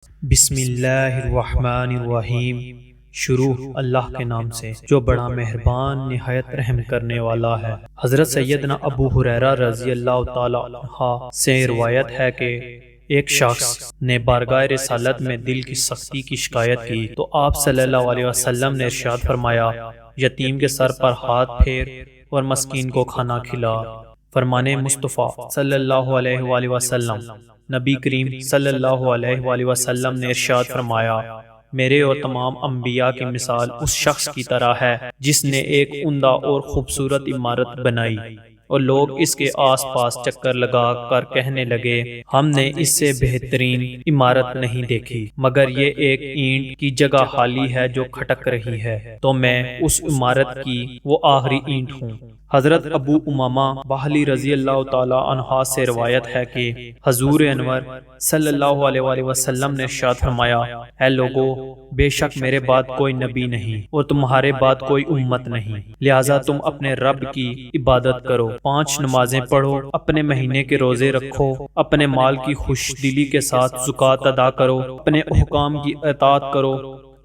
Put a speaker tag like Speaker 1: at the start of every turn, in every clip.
Speaker 1: بسم اللہ الرحمن الرحیم۔ شروع اللہ کے نام سے جو بڑا مہربان نہایت رحم کرنے والا ہے۔ حضرت سیدنا ابو ہریرہ رضی اللہ تعالی عنہ سے روایت ہے کہ ایک شخص نے بارگاہ رسالت میں دل کی سختی کی شکایت کی تو آپ صلی اللہ علیہ وسلم نے ارشاد فرمایا، یتیم کے سر پر ہاتھ پھیر اور مسکین کو کھانا کھلا۔ فرمان مصطفیٰ صلی اللہ علیہ وآلہ وسلم۔ نبی کریم صلی اللہ علیہ وآلہ وسلم نے ارشاد فرمایا، میرے اور تمام انبیاء کی مثال اس شخص کی طرح ہے جس نے ایک عمدہ اور خوبصورت عمارت بنائی اور لوگ اس کے آس پاس چکر لگا کر کہنے لگے، ہم نے اس سے بہترین عمارت نہیں دیکھی مگر یہ ایک اینٹ کی جگہ خالی ہے جو کھٹک رہی ہے، تو میں اس عمارت کی وہ آخری اینٹ ہوں۔ حضرت ابو امامہ باہلی رضی اللہ تعالی عنہ سے روایت ہے کہ حضور انور صلی اللہ علیہ وآلہ وسلم نے ارشاد فرمایا، اے لوگو، بے شک میرے بعد کوئی نبی نہیں اور تمہارے بعد کوئی امت نہیں، لہٰذا تم اپنے رب کی عبادت کرو، 5 نمازیں پڑھو، اپنے مہینے کے روزے رکھو، اپنے مال کی خوش دلی کے ساتھ زکوٰۃ ادا کرو، اپنے حکام کی اطاعت کرو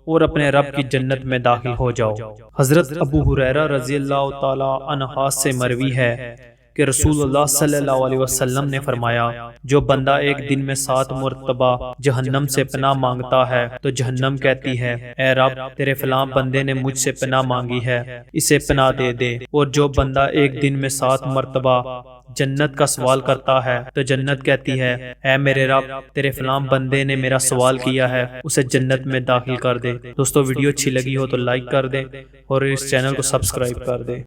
Speaker 1: اور اپنے رب کی جنت میں داخل ہو جاؤ۔ حضرت ابو ہریرہ رضی اللہ تعالی عنہ سے مروی ہے کہ رسول اللہ صلی اللہ علیہ وسلم نے فرمایا، جو بندہ ایک دن میں 7 مرتبہ جہنم سے پناہ مانگتا ہے تو جہنم کہتی ہے، اے رب، تیرے فلاں بندے نے مجھ سے پناہ مانگی ہے، اسے پناہ دے دے۔ اور جو بندہ ایک دن میں 7 مرتبہ جنت کا سوال کرتا ہے تو جنت کہتی ہے، اے میرے رب، تیرے فلاں بندے نے میرا سوال کیا ہے، اسے جنت میں داخل کر دے۔ دوستو، ویڈیو اچھی لگی ہو تو لائک کر دیں اور اس چینل کو سبسکرائب کر دیں۔